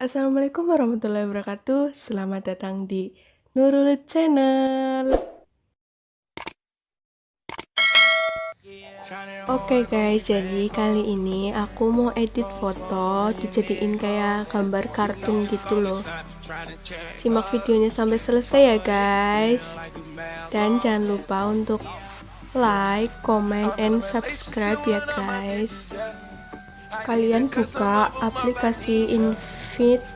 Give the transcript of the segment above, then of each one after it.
Assalamualaikum warahmatullahi wabarakatuh. Selamat datang di Nurul channel. Oke guys, jadi kali ini aku mau edit foto dijadiin kayak gambar kartun gitu loh. Simak videonya sampai selesai ya guys. Dan jangan lupa untuk like, comment, and subscribe ya guys. Kalian buka aplikasi invite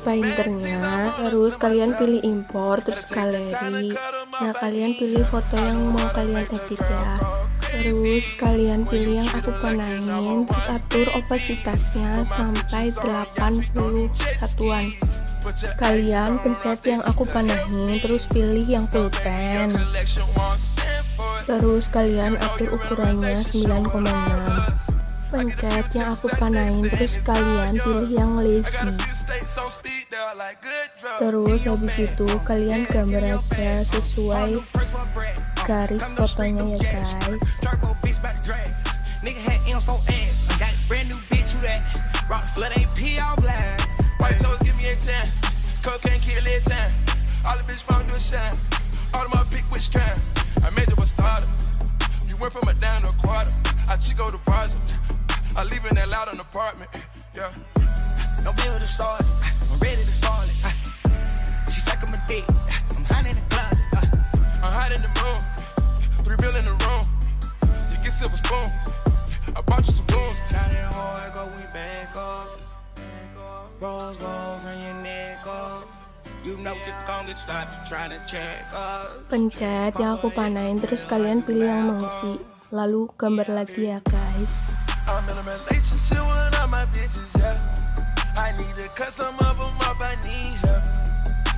bindernya, terus kalian pilih import, terus galeri. Nah, kalian pilih foto yang mau kalian edit ya. Terus kalian pilih yang aku panahin, terus atur opasitasnya sampai 81-an. Kalian pencet yang aku panahin, terus pilih yang pulpen. Terus kalian atur ukurannya 9,6. Pencet yang aku panahin, terus kalian pilih yang lazy. Terus habis itu kalian gambar aja sesuai garis fotonya ya guys. I live in that loud apartment, yeah. No bill to start it, I'm ready to spoil it. She's sucking my dick, I'm hiding in the closet. I'm hiding in the room, 3 bill in the room. You get silver spoon, I bought you some blues. Shining hard, go we back up. Rose gold from your neck up. You know you don't get stopped trying to check us. Pencet yang aku panahin, terus kalian pilih yang mengisi. Lalu gambar lagi ya guys. I'm in a relationship with all my bitches, yeah. I need to cut some of them off, I need help.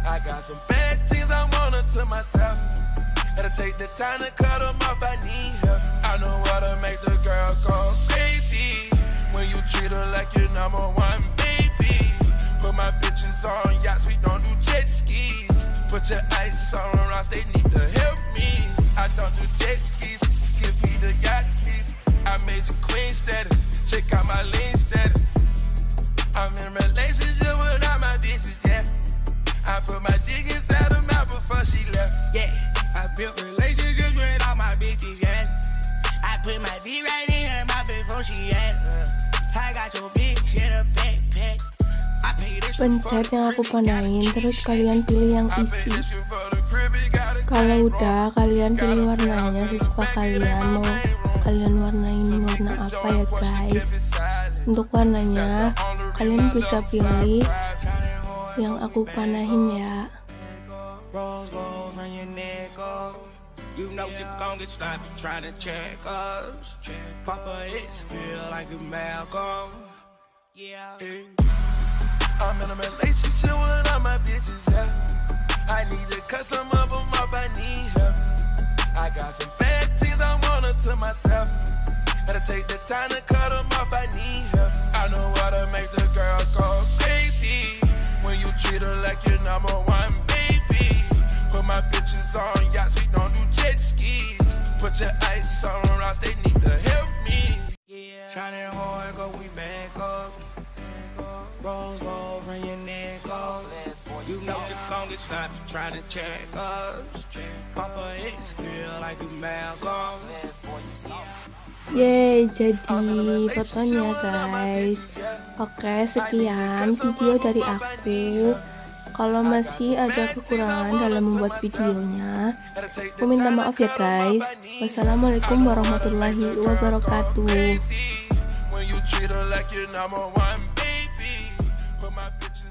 I got some bad things I want to myself. Gotta take the time to cut them off, I need help. I know how to make the girl go crazy when you treat her like your number one baby. Put my bitches on yachts, we don't do jet skis. Put your ice on rocks, they need to help me. I don't do jet skis, give me the yacht please. I made you queen status, check out my lean status. I'm in a relationship with all my bitches, yeah. I put my dick inside her mouth before she left, yeah. I built relationships with all my bitches, yeah. I put my dick right in her mouth before she left. I got your bitch in a backpack. Pencet yang aku panahin, terus kalian pilih yang isi. Kalau udah, kalian pilih warnanya sesuka kalian, mau kalian warnain warna apa ya guys. Untuk warnanya kalian bisa pilih yang aku panahin ya. You know you gon' get stopped trying to check us. Papa is feel like a Malcolm. Yeah. I'm in a relationship with all my bitches, yeah. I need to cut some of them off, I need help. I got some bad things I want to myself. Gotta take the time to cut them off, I need help. I know how to make the girl go crazy when you treat her like your number one baby. Put my bitches on yachts, we don't do jet skis. Put your ice on rocks, they need to help me. Yeah. Shining hard, go we back up. Rose gold from your neck up. You know you gon' get stopped trying to check us. Papa is feel like a Malcolm. Yeay, jadi fotonya guys. Oke, sekian video dari aku. Kalau masih ada kekurangan dalam membuat videonya, aku minta maaf ya guys. Wassalamualaikum warahmatullahi wabarakatuh. When you treat her like your number one baby, put my bitch